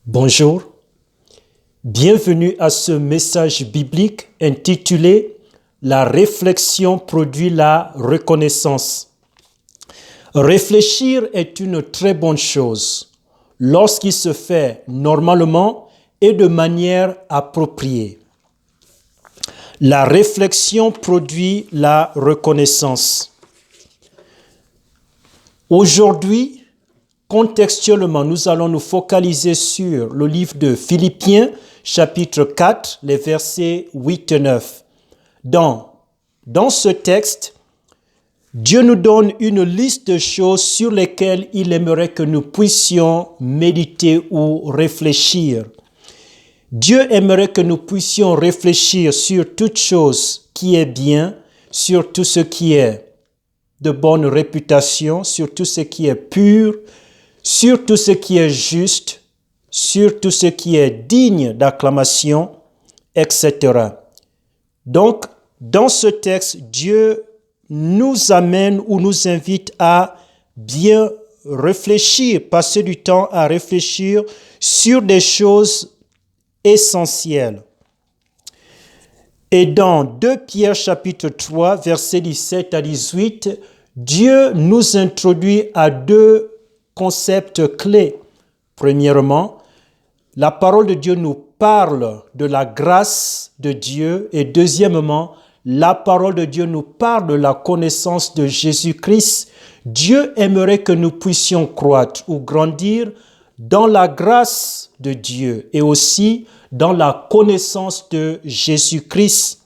Bonjour, bienvenue à ce message biblique intitulé « La réflexion produit la reconnaissance ». Réfléchir est une très bonne chose lorsqu'il se fait normalement et de manière appropriée. La réflexion produit la reconnaissance. Aujourd'hui, contextuellement, nous allons nous focaliser sur le livre de Philippiens, chapitre 4, les versets 8 et 9. Dans ce texte, Dieu nous donne une liste de choses sur lesquelles il aimerait que nous puissions méditer ou réfléchir. Dieu aimerait que nous puissions réfléchir sur toute chose qui est bien, sur tout ce qui est de bonne réputation, sur tout ce qui est pur, sur tout ce qui est juste, sur tout ce qui est digne d'acclamation, etc. Donc, dans ce texte, Dieu nous amène ou nous invite à bien réfléchir, passer du temps à réfléchir sur des choses essentielles. Et dans 2 Pierre chapitre 3, versets 17 à 18, Dieu nous introduit à deux concepts clés. Premièrement, la parole de Dieu nous parle de la grâce de Dieu et deuxièmement, la parole de Dieu nous parle de la connaissance de Jésus-Christ. Dieu aimerait que nous puissions croître ou grandir dans la grâce de Dieu et aussi dans la connaissance de Jésus-Christ.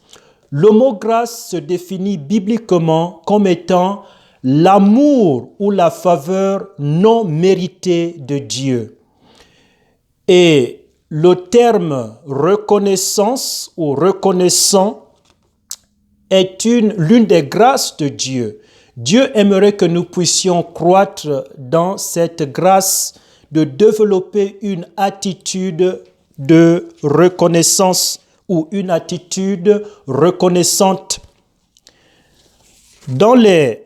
Le mot grâce se définit bibliquement comme étant l'amour ou la faveur non méritée de Dieu. Et le terme reconnaissance ou reconnaissant est l'une des grâces de Dieu. Dieu aimerait que nous puissions croître dans cette grâce de développer une attitude de reconnaissance ou une attitude reconnaissante. Dans les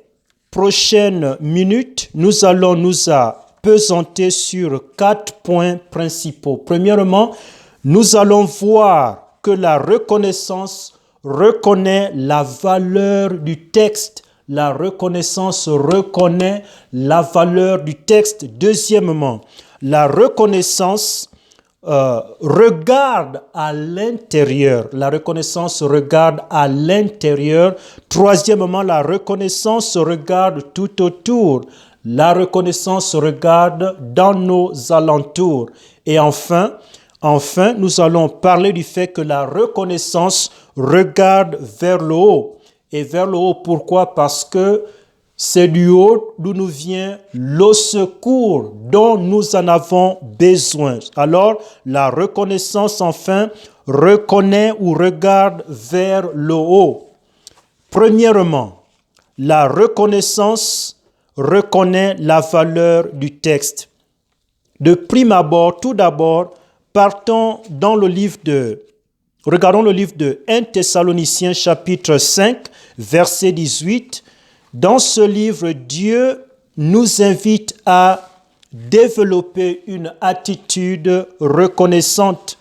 prochaines minutes, nous allons nous appesantir sur 4 points principaux. Premièrement, nous allons voir que la reconnaissance reconnaît la valeur du texte. La reconnaissance reconnaît la valeur du texte. Deuxièmement, la reconnaissance regarde à l'intérieur. La reconnaissance regarde à l'intérieur. Troisièmement, la reconnaissance regarde tout autour. La reconnaissance regarde dans nos alentours. Et enfin, nous allons parler du fait que la reconnaissance regarde vers le haut. Et vers le haut, pourquoi? Parce que c'est du haut d'où nous vient le secours dont nous en avons besoin. Alors, la reconnaissance, enfin, reconnaît ou regarde vers le haut. Premièrement, la reconnaissance reconnaît la valeur du texte. De prime abord, tout d'abord, regardons le livre de 1 Thessaloniciens chapitre 5, verset 18. Dans ce livre, Dieu nous invite à développer une attitude reconnaissante.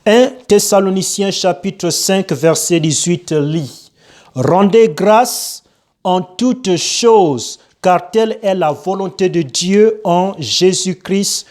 1 Thessaloniciens chapitre 5, verset 18 lit « Rendez grâce en toutes choses, car telle est la volonté de Dieu en Jésus-Christ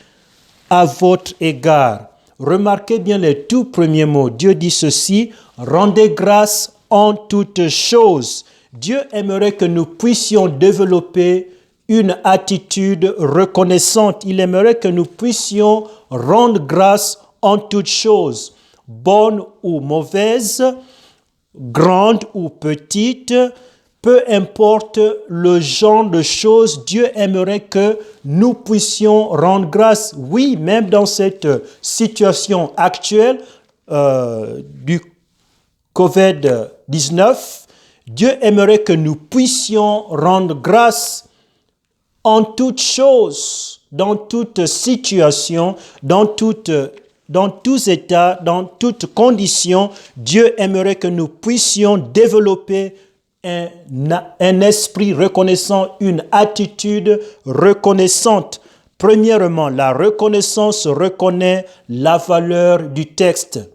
à votre égard. » Remarquez bien les tout premiers mots. Dieu dit ceci, « Rendez grâce en toutes choses. » Dieu aimerait que nous puissions développer une attitude reconnaissante. Il aimerait que nous puissions rendre grâce en toutes choses, bonnes ou mauvaises, grandes ou petites, peu importe le genre de choses, Dieu aimerait que nous puissions rendre grâce. Oui, même dans cette situation actuelle du COVID-19, Dieu aimerait que nous puissions rendre grâce en toutes choses, dans toute situation, dans tous états, dans toutes conditions. Dieu aimerait que nous puissions développer un esprit reconnaissant, une attitude reconnaissante. Premièrement, la reconnaissance reconnaît la valeur du texte.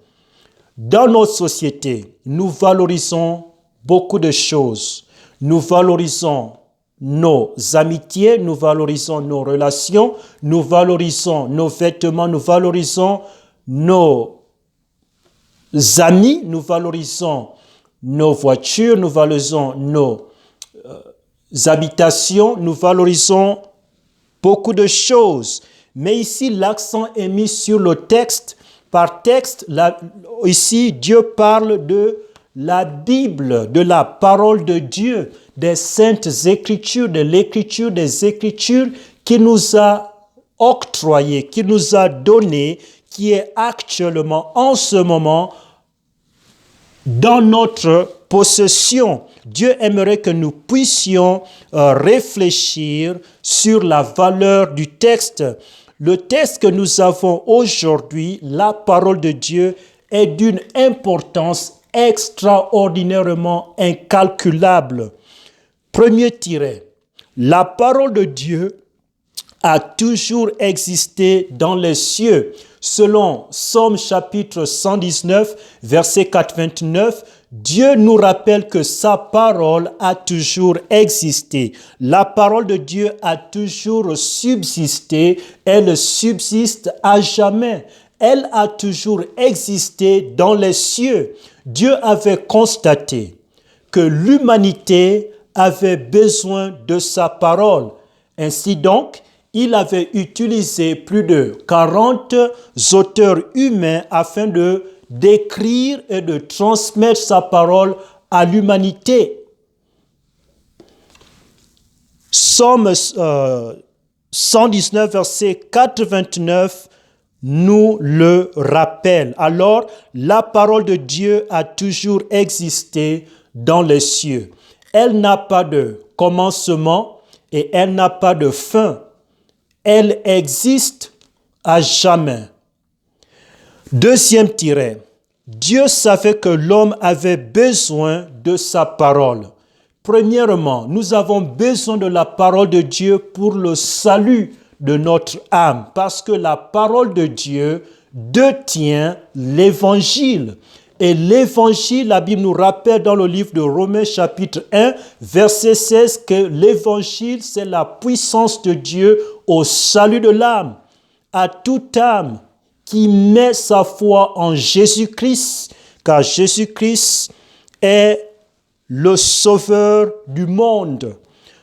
Dans notre société, nous valorisons beaucoup de choses. Nous valorisons nos amitiés, nous valorisons nos relations, nous valorisons nos vêtements, nous valorisons nos amis, nous valorisons nos voitures, nous valorisons nos habitations, nous valorisons beaucoup de choses. Mais ici, l'accent est mis sur le texte. Par texte, ici, Dieu parle de la Bible, de la parole de Dieu, des saintes écritures, de l'écriture des écritures qu'il nous a octroyées, qu'il nous a données, qui est actuellement, en ce moment, dans notre possession. Dieu aimerait que nous puissions réfléchir sur la valeur du texte. Le texte que nous avons aujourd'hui, la parole de Dieu, est d'une importance extraordinairement incalculable. Premier tiret, la parole de Dieu a toujours existé dans les cieux. Selon Psaume chapitre 119, verset 4-29, Dieu nous rappelle que sa parole a toujours existé. La parole de Dieu a toujours subsisté. Elle subsiste à jamais. Elle a toujours existé dans les cieux. Dieu avait constaté que l'humanité avait besoin de sa parole. Ainsi donc, il avait utilisé plus de 40 auteurs humains afin de d'écrire et de transmettre sa parole à l'humanité. Psaume 119, verset 4-29 nous le rappelle. Alors, la parole de Dieu a toujours existé dans les cieux. Elle n'a pas de commencement et elle n'a pas de fin. Elle existe à jamais. Deuxième tiret. Dieu savait que l'homme avait besoin de sa parole. Premièrement, nous avons besoin de la parole de Dieu pour le salut de notre âme, parce que la parole de Dieu détient l'évangile. Et l'évangile, la Bible nous rappelle dans le livre de Romains chapitre 1, verset 16, que l'évangile, c'est la puissance de Dieu au salut de l'âme. À toute âme qui met sa foi en Jésus-Christ, car Jésus-Christ est le sauveur du monde.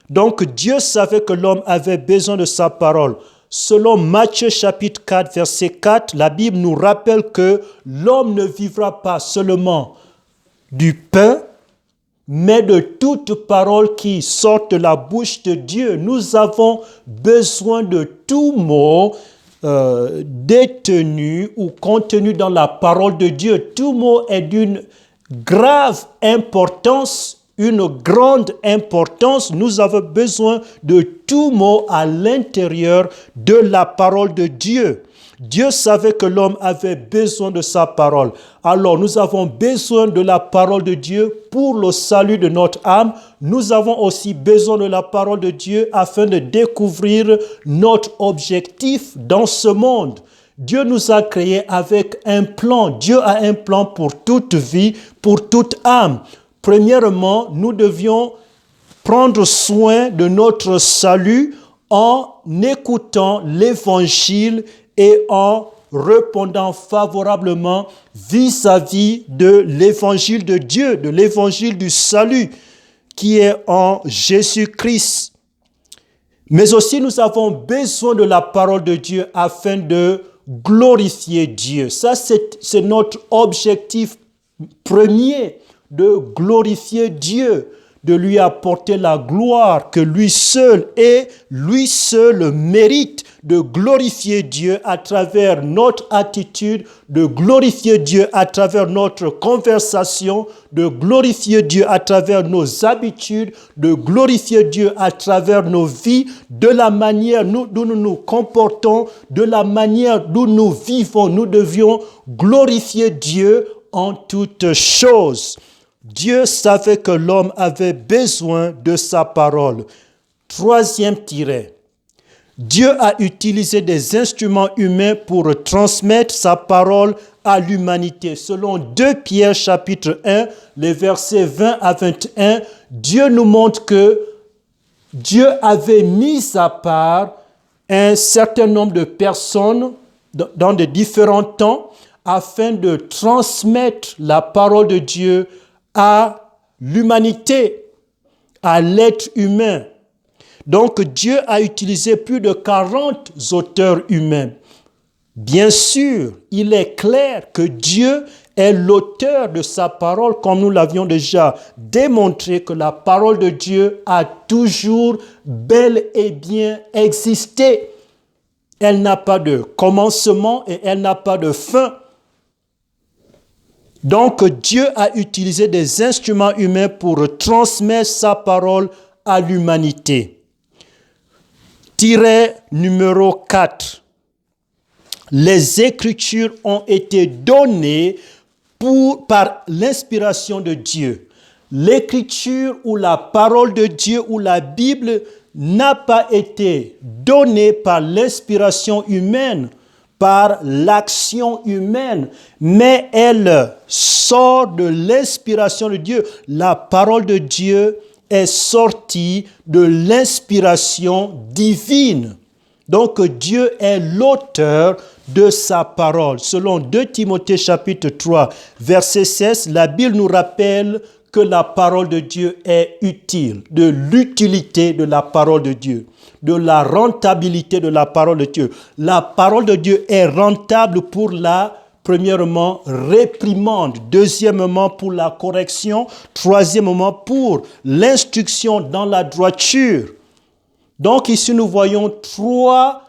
Donc Dieu savait que l'homme avait besoin de sa parole. Selon Matthieu chapitre 4, verset 4, la Bible nous rappelle que l'homme ne vivra pas seulement du pain, mais de toute parole qui sort de la bouche de Dieu. Nous avons besoin de tout mot détenu ou contenu dans la parole de Dieu. Tout mot est d'une grave importance, une grande importance. Nous avons besoin de tout mot à l'intérieur de la parole de Dieu. Dieu savait que l'homme avait besoin de sa parole. Alors nous avons besoin de la parole de Dieu pour le salut de notre âme. Nous avons aussi besoin de la parole de Dieu afin de découvrir notre objectif dans ce monde. Dieu nous a créés avec un plan. Dieu a un plan pour toute vie, pour toute âme. Premièrement, nous devions prendre soin de notre salut en écoutant l'évangile et en répondant favorablement vis-à-vis de l'évangile de Dieu, de l'évangile du salut qui est en Jésus-Christ. Mais aussi nous avons besoin de la parole de Dieu afin de glorifier Dieu. Ça, c'est notre objectif premier, de glorifier Dieu, de lui apporter la gloire que lui seul mérite, de glorifier Dieu à travers notre attitude, de glorifier Dieu à travers notre conversation, de glorifier Dieu à travers nos habitudes, de glorifier Dieu à travers nos vies, de la manière dont nous nous comportons, de la manière dont nous vivons. Nous devions glorifier Dieu en toutes choses. Dieu savait que l'homme avait besoin de sa parole. Troisième tiret. Dieu a utilisé des instruments humains pour transmettre sa parole à l'humanité. Selon 2 Pierre chapitre 1, les versets 20 à 21, Dieu nous montre que Dieu avait mis à part un certain nombre de personnes dans de différents temps afin de transmettre la parole de Dieu à l'humanité, à l'être humain. Donc Dieu a utilisé plus de 40 auteurs humains. Bien sûr, il est clair que Dieu est l'auteur de sa parole, comme nous l'avions déjà démontré que la parole de Dieu a toujours bel et bien existé. Elle n'a pas de commencement et elle n'a pas de fin. Donc Dieu a utilisé des instruments humains pour transmettre sa parole à l'humanité. Tiret numéro 4. Les Écritures ont été données par l'inspiration de Dieu. L'Écriture ou la parole de Dieu ou la Bible n'a pas été donnée par l'inspiration humaine, par l'action humaine, mais elle sort de l'inspiration de Dieu. La parole de Dieu est sortie de l'inspiration divine. Donc Dieu est l'auteur de sa parole. Selon 2 Timothée chapitre 3, verset 16, la Bible nous rappelle que la parole de Dieu est utile, de l'utilité de la parole de Dieu, de la rentabilité de la parole de Dieu. La parole de Dieu est rentable pour premièrement, réprimande. Deuxièmement, pour la correction. Troisièmement, pour l'instruction dans la droiture. Donc ici, nous voyons 3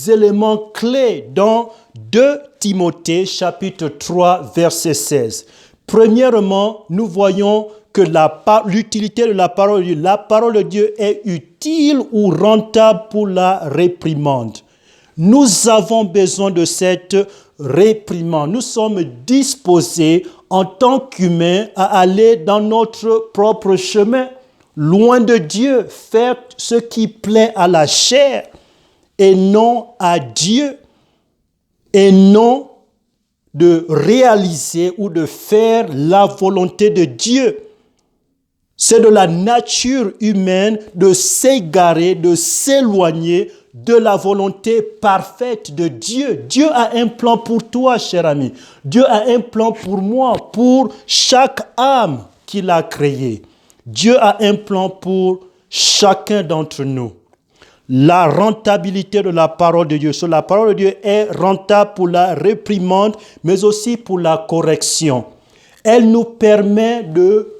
éléments clés dans 2 Timothée chapitre 3, verset 16. Premièrement, nous voyons que l'utilité de la parole de Dieu. La parole de Dieu est utile ou rentable pour la réprimande. Nous avons besoin de cette réprimande. Nous sommes disposés en tant qu'humains à aller dans notre propre chemin, loin de Dieu, faire ce qui plaît à la chair et non à Dieu, et non de réaliser ou de faire la volonté de Dieu. C'est de la nature humaine de s'égarer, de s'éloigner de la volonté parfaite de Dieu. Dieu a un plan pour toi, cher ami. Dieu a un plan pour moi, pour chaque âme qu'il a créée. Dieu a un plan pour chacun d'entre nous. La rentabilité de la parole de Dieu. La parole de Dieu est rentable pour la réprimande, mais aussi pour la correction. Elle nous permet de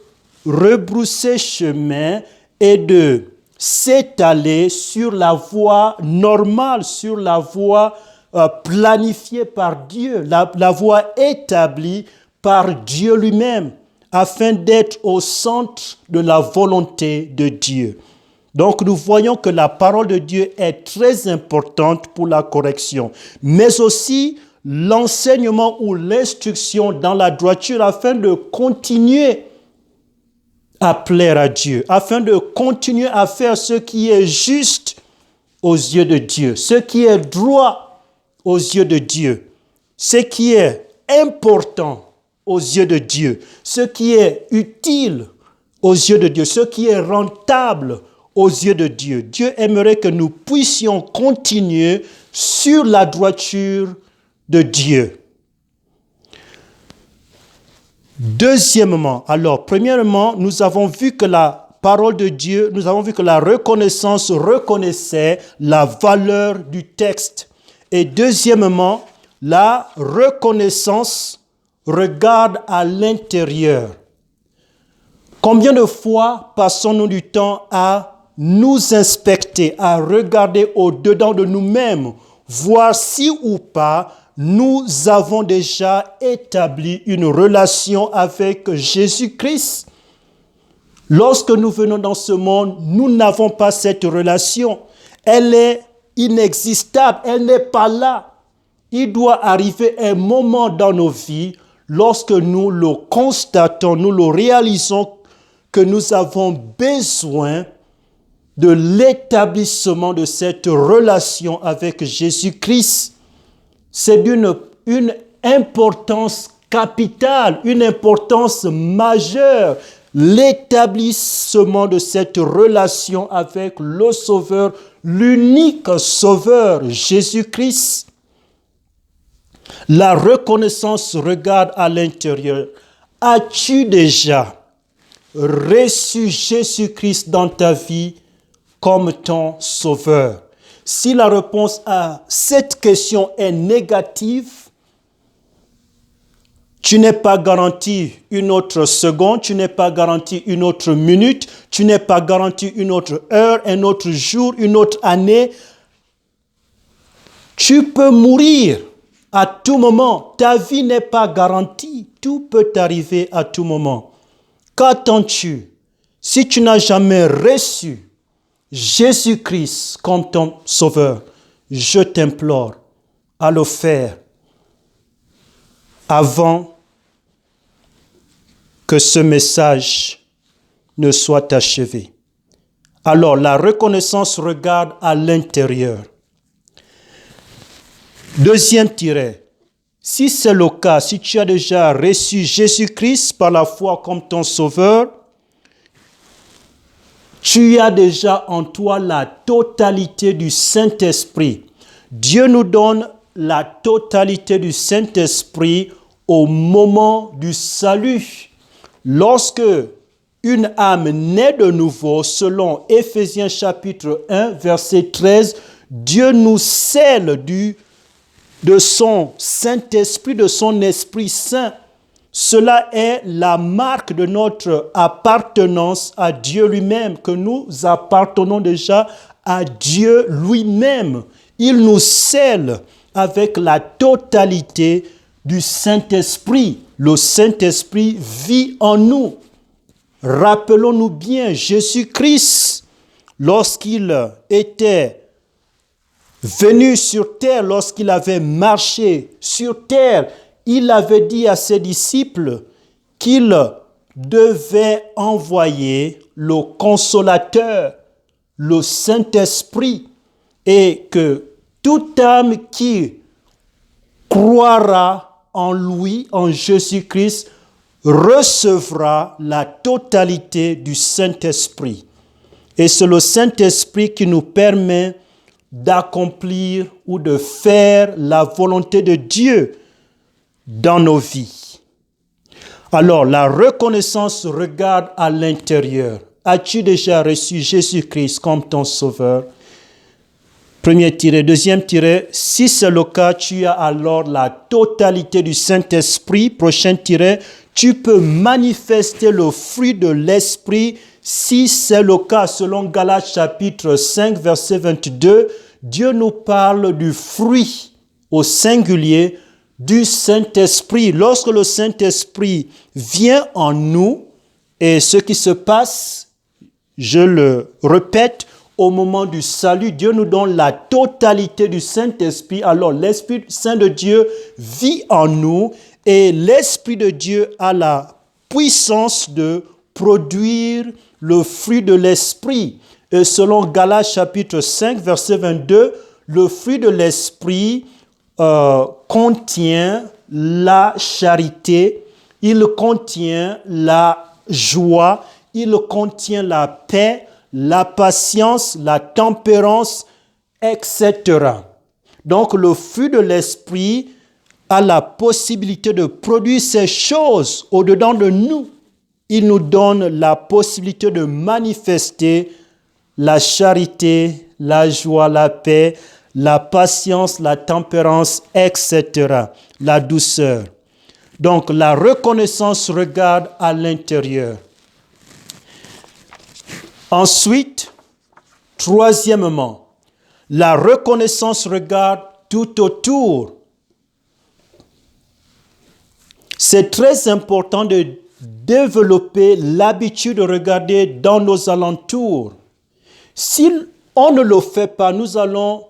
rebrousser chemin et de s'étaler sur la voie normale, sur la voie planifiée par Dieu, la voie établie par Dieu lui-même, afin d'être au centre de la volonté de Dieu. Donc nous voyons que la parole de Dieu est très importante pour la correction, mais aussi l'enseignement ou l'instruction dans la droiture afin de continuer à plaire à Dieu, afin de continuer à faire ce qui est juste aux yeux de Dieu, ce qui est droit aux yeux de Dieu, ce qui est important aux yeux de Dieu, ce qui est utile aux yeux de Dieu, ce qui est rentable aux yeux de Dieu. Dieu aimerait que nous puissions continuer sur la droiture de Dieu. Deuxièmement, premièrement, nous avons vu que la parole de Dieu, nous avons vu que la reconnaissance reconnaissait la valeur du texte. Et deuxièmement, la reconnaissance regarde à l'intérieur. Combien de fois passons-nous du temps à nous inspecter, à regarder au-dedans de nous-mêmes, voir si ou pas nous avons déjà établi une relation avec Jésus-Christ. Lorsque nous venons dans ce monde, nous n'avons pas cette relation. Elle est inexistable, elle n'est pas là. Il doit arriver un moment dans nos vies, lorsque nous le constatons, nous le réalisons, que nous avons besoin de l'établissement de cette relation avec Jésus-Christ. C'est une importance capitale, une importance majeure, l'établissement de cette relation avec le Sauveur, l'unique Sauveur, Jésus-Christ. La reconnaissance regarde à l'intérieur. As-tu déjà reçu Jésus-Christ dans ta vie comme ton Sauveur? Si la réponse à cette question est négative, tu n'es pas garanti une autre seconde, tu n'es pas garanti une autre minute, tu n'es pas garanti une autre heure, un autre jour, une autre année. Tu peux mourir à tout moment. Ta vie n'est pas garantie. Tout peut t'arriver à tout moment. Qu'attends-tu? Si tu n'as jamais reçu Jésus-Christ comme ton Sauveur, je t'implore à le faire avant que ce message ne soit achevé. Alors, la reconnaissance regarde à l'intérieur. Deuxième tiret. Si c'est le cas, si tu as déjà reçu Jésus-Christ par la foi comme ton Sauveur, tu as déjà en toi la totalité du Saint-Esprit. Dieu nous donne la totalité du Saint-Esprit au moment du salut. Lorsque une âme naît de nouveau, selon Éphésiens chapitre 1, verset 13, Dieu nous scelle de son Saint-Esprit, de son Esprit Saint. Cela est la marque de notre appartenance à Dieu lui-même, que nous appartenons déjà à Dieu lui-même. Il nous scelle avec la totalité du Saint-Esprit. Le Saint-Esprit vit en nous. Rappelons-nous bien, Jésus-Christ, lorsqu'il était venu sur terre, lorsqu'il avait marché sur terre, il avait dit à ses disciples qu'il devait envoyer le Consolateur, le Saint-Esprit, et que toute âme qui croira en lui, en Jésus-Christ, recevra la totalité du Saint-Esprit. Et c'est le Saint-Esprit qui nous permet d'accomplir ou de faire la volonté de Dieu dans nos vies. Alors, la reconnaissance regarde à l'intérieur. As-tu déjà reçu Jésus-Christ comme ton Sauveur? Premier tiret. Deuxième tiret, si c'est le cas, tu as alors la totalité du Saint-Esprit. Prochain tiret, tu peux manifester le fruit de l'Esprit. Si c'est le cas, selon Galates chapitre 5, verset 22, Dieu nous parle du fruit au singulier du Saint-Esprit. Lorsque le Saint-Esprit vient en nous, et ce qui se passe, je le répète, au moment du salut, Dieu nous donne la totalité du Saint-Esprit. Alors l'Esprit Saint de Dieu vit en nous et l'Esprit de Dieu a la puissance de produire le fruit de l'Esprit. Et selon Galates chapitre 5, verset 22, le fruit de l'Esprit contient la charité, il contient la joie, il contient la paix, la patience, la tempérance, etc. Donc le fruit de l'Esprit a la possibilité de produire ces choses au-dedans de nous. Il nous donne la possibilité de manifester la charité, la joie, la paix, la patience, la tempérance, etc. La douceur. Donc la reconnaissance regarde à l'intérieur. Ensuite, troisièmement, la reconnaissance regarde tout autour. C'est très important de développer l'habitude de regarder dans nos alentours. Si on ne le fait pas, nous allons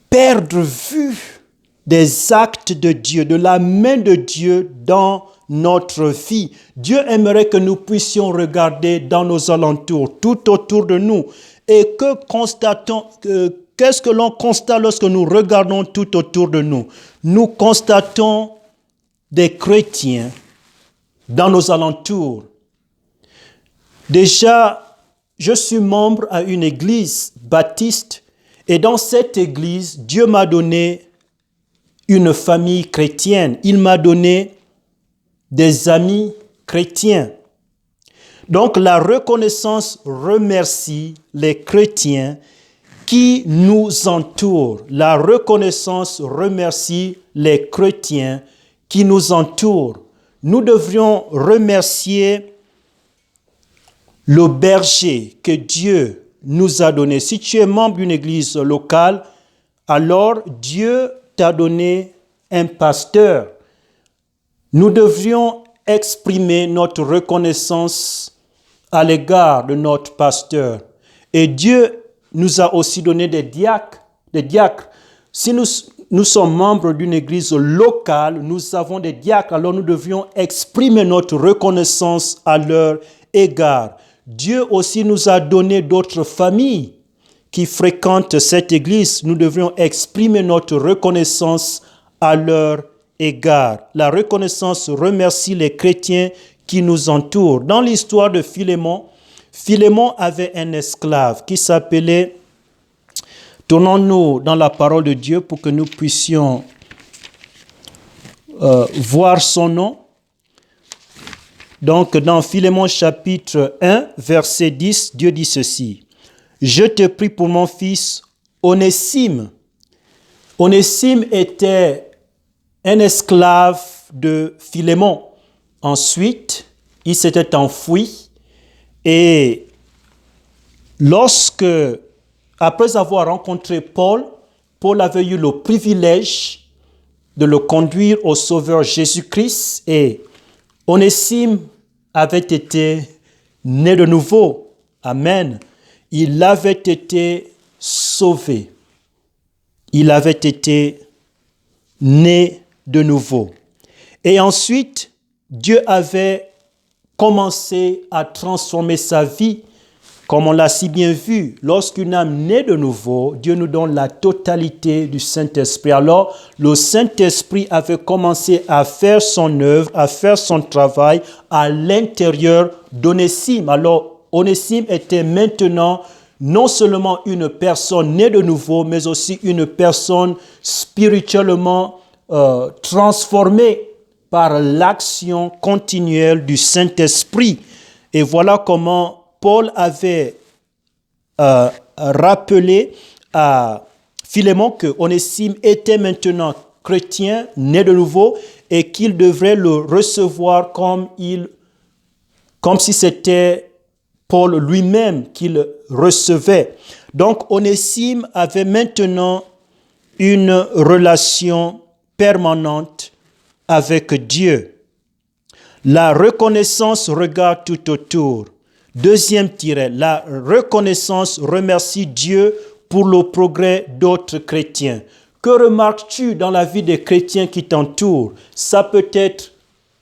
perdre vue des actes de Dieu, de la main de Dieu dans notre vie. Dieu aimerait que nous puissions regarder dans nos alentours, tout autour de nous, et qu'est-ce que l'on constate lorsque nous regardons tout autour de nous? Nous constatons des chrétiens dans nos alentours. Déjà, je suis membre à une église baptiste et dans cette église, Dieu m'a donné une famille chrétienne. Il m'a donné des amis chrétiens. Donc la reconnaissance remercie les chrétiens qui nous entourent. La reconnaissance remercie les chrétiens qui nous entourent. Nous devrions remercier le berger que Dieu nous a donné. Si tu es membre d'une église locale, alors Dieu t'a donné un pasteur. Nous devrions exprimer notre reconnaissance à l'égard de notre pasteur. Et Dieu nous a aussi donné des diacres. Si nous sommes membres d'une église locale, nous avons des diacres, alors nous devrions exprimer notre reconnaissance à leur égard. Dieu aussi nous a donné d'autres familles qui fréquentent cette église. Nous devrions exprimer notre reconnaissance à leur égard. La reconnaissance remercie les chrétiens qui nous entourent. Dans l'histoire de Philémon, Philémon avait un esclave qui s'appelait, tournons-nous dans la parole de Dieu pour que nous puissions voir son nom. Donc dans Philémon chapitre 1, verset 10, Dieu dit ceci. « Je te prie pour mon fils Onésime. » Onésime était un esclave de Philémon. Ensuite, il s'était enfui et après avoir rencontré Paul, Paul avait eu le privilège de le conduire au Sauveur Jésus-Christ et Onésime avait été né de nouveau. Amen. Il avait été sauvé. Il avait été né de nouveau. Et ensuite, Dieu avait commencé à transformer sa vie. Comme on l'a si bien vu, lorsqu'une âme naît de nouveau, Dieu nous donne la totalité du Saint-Esprit. Alors, le Saint-Esprit avait commencé à faire son œuvre, à faire son travail à l'intérieur d'Onésime. Alors, Onésime était maintenant non seulement une personne née de nouveau, mais aussi une personne spirituellement transformée par l'action continuelle du Saint-Esprit. Et voilà comment Paul avait rappelé à Philémon que Onésime était maintenant chrétien, né de nouveau, et qu'il devrait le recevoir comme si c'était Paul lui-même qu'il recevait. Donc Onésime avait maintenant une relation permanente avec Dieu. La reconnaissance regarde tout autour. Deuxième tiret, la reconnaissance remercie Dieu pour le progrès d'autres chrétiens. Que remarques-tu dans la vie des chrétiens qui t'entourent? Ça peut être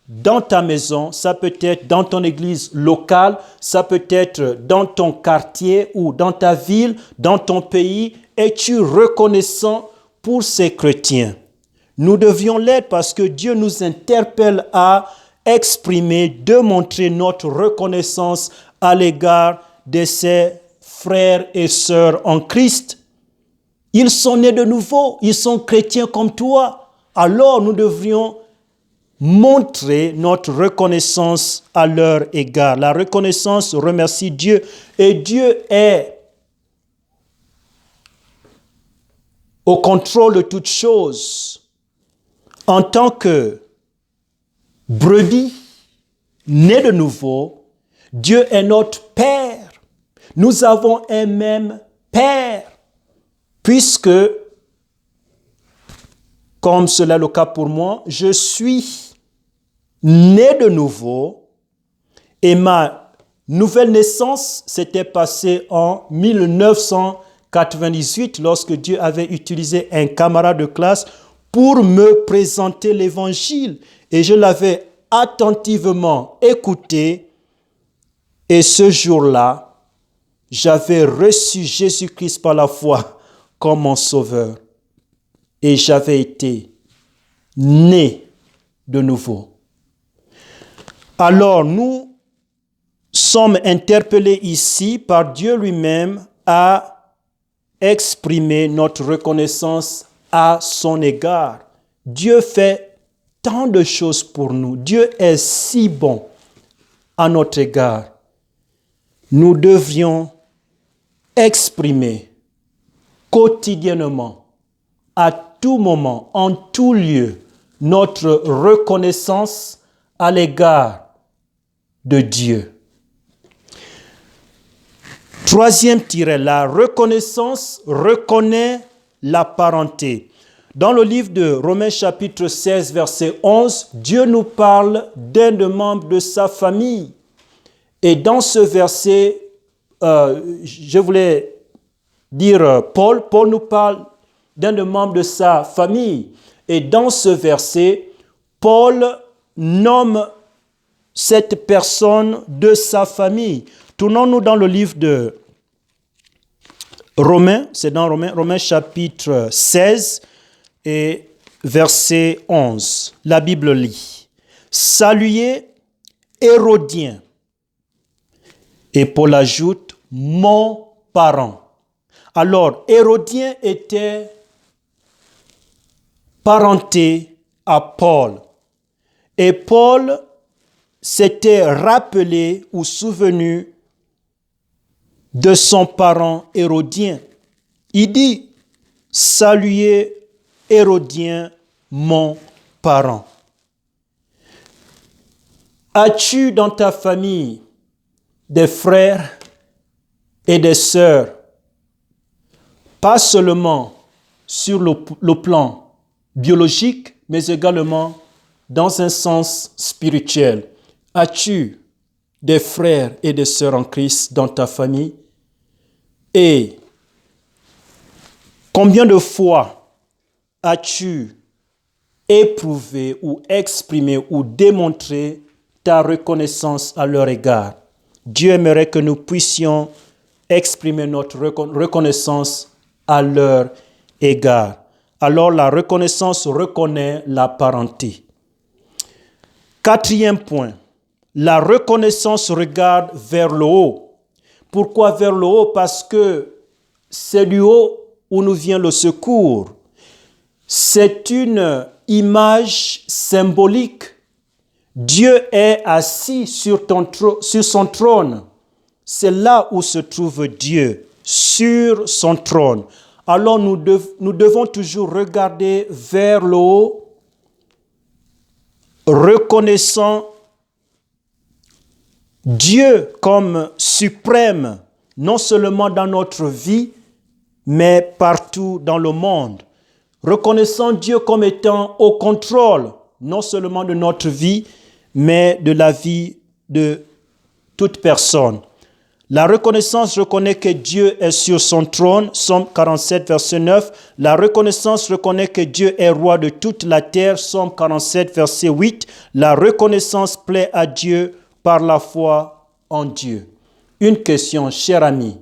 dans ta maison, ça peut être dans ton église locale, ça peut être dans ton quartier ou dans ta ville, dans ton pays. Es-tu reconnaissant pour ces chrétiens? Nous devions l'être parce que Dieu nous interpelle à exprimer, démontrer notre reconnaissance à l'égard de ses frères et sœurs en Christ. Ils sont nés de nouveau, ils sont chrétiens comme toi. Alors nous devrions montrer notre reconnaissance à leur égard. La reconnaissance remercie Dieu et Dieu est au contrôle de toutes choses. En tant que brebis née de nouveau, Dieu est notre Père. Nous avons un même Père, puisque, comme cela est le cas pour moi, je suis né de nouveau et ma nouvelle naissance s'était passée en 1998 lorsque Dieu avait utilisé un camarade de classe pour me présenter l'évangile. Et je l'avais attentivement écouté. Et ce jour-là, j'avais reçu Jésus-Christ par la foi comme mon sauveur. Et j'avais été né de nouveau. Alors nous sommes interpellés ici par Dieu lui-même à exprimer notre reconnaissance à son égard. Dieu fait tant de choses pour nous. Dieu est si bon à notre égard. Nous devrions exprimer quotidiennement, à tout moment, en tout lieu, notre reconnaissance à l'égard de Dieu. Troisième tiret, la reconnaissance reconnaît la parenté. Dans le livre de Romains chapitre 16, verset 11, Dieu nous parle d'un des membres de sa famille. Et dans ce verset, je voulais dire Paul nous parle d'un des membres de sa famille. Et dans ce verset, Paul nomme cette personne de sa famille. Tournons-nous dans le livre de Romains, c'est dans Romains chapitre 16 et verset 11. La Bible lit: Saluez Hérodien. Et Paul ajoute: mon parent. Alors, Hérodien était parenté à Paul. Et Paul s'était rappelé ou souvenu de son parent Hérodien. Il dit: saluez Hérodien, mon parent. As-tu dans ta famille des frères et des sœurs, pas seulement sur le plan biologique, mais également dans un sens spirituel? As-tu des frères et des sœurs en Christ dans ta famille? Et combien de fois as-tu éprouvé ou exprimé ou démontré ta reconnaissance à leur égard? Dieu aimerait que nous puissions exprimer notre reconnaissance à leur égard. Alors la reconnaissance reconnaît la parenté. Quatrième point, la reconnaissance regarde vers le haut. Pourquoi vers le haut? Parce que c'est du haut où nous vient le secours. C'est une image symbolique. Dieu est assis sur son trône. C'est là où se trouve Dieu, sur son trône. Alors nous devons toujours regarder vers le haut, reconnaissant Dieu comme suprême, non seulement dans notre vie, mais partout dans le monde. Reconnaissant Dieu comme étant au contrôle, non seulement de notre vie, mais de la vie de toute personne. La reconnaissance reconnaît que Dieu est sur son trône, Psaume 47, verset 9. La reconnaissance reconnaît que Dieu est roi de toute la terre, Psaume 47, verset 8. La reconnaissance plaît à Dieu par la foi en Dieu. Une question, cher ami.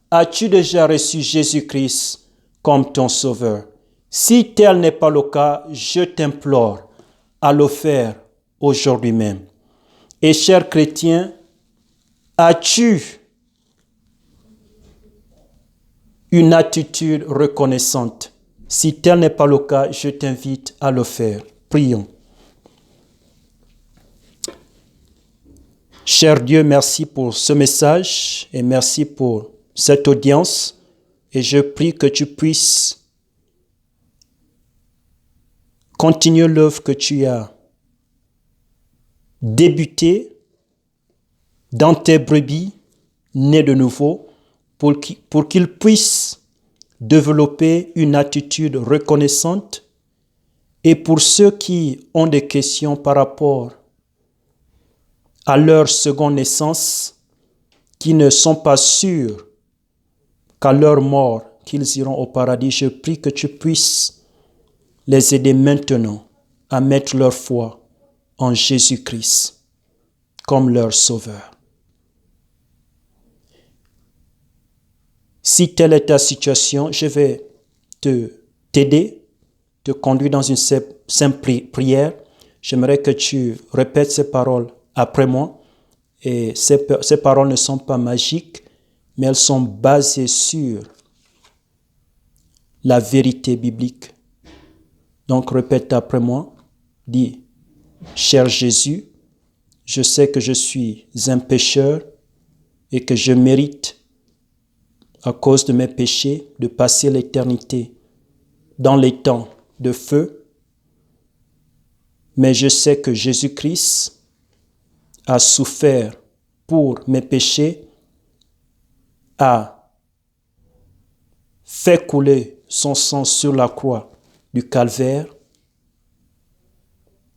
As-tu déjà reçu Jésus-Christ comme ton sauveur? Si tel n'est pas le cas, je t'implore à le faire aujourd'hui même. Et cher chrétien, as-tu une attitude reconnaissante? Si tel n'est pas le cas, je t'invite à le faire. Prions. Cher Dieu, merci pour ce message et merci pour cette audience. Et je prie que tu puisses continuer l'œuvre que tu as débutée dans tes brebis nées de nouveau, pour qu'ils puissent développer une attitude reconnaissante. Et pour ceux qui ont des questions par rapport à leur seconde naissance, qui ne sont pas sûrs qu'à leur mort, qu'ils iront au paradis, je prie que tu puisses les aider maintenant à mettre leur foi en Jésus-Christ comme leur sauveur. Si telle est ta situation, je vais t'aider, te conduire dans une simple prière. J'aimerais que tu répètes ces paroles après moi. Et ces paroles ne sont pas magiques, mais elles sont basées sur la vérité biblique. Donc répète après moi. Dis, cher Jésus, je sais que je suis un pécheur et que je mérite, à cause de mes péchés, de passer l'éternité dans les temps de feu. Mais je sais que Jésus-Christ a souffert pour mes péchés, a fait couler son sang sur la croix du calvaire,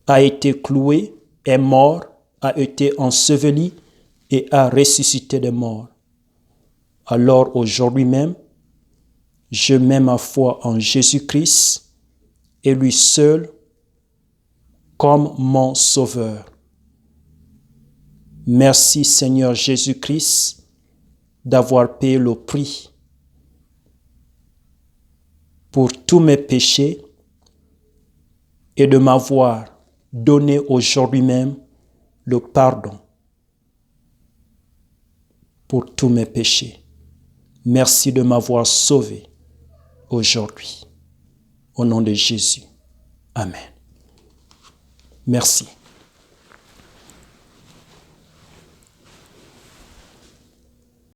a été cloué, est mort, a été enseveli et a ressuscité des morts. Alors aujourd'hui même, je mets ma foi en Jésus-Christ et lui seul comme mon sauveur. Merci Seigneur Jésus-Christ d'avoir payé le prix pour tous mes péchés et de m'avoir donné aujourd'hui même le pardon pour tous mes péchés. Merci de m'avoir sauvé aujourd'hui. Au nom de Jésus. Amen. Merci.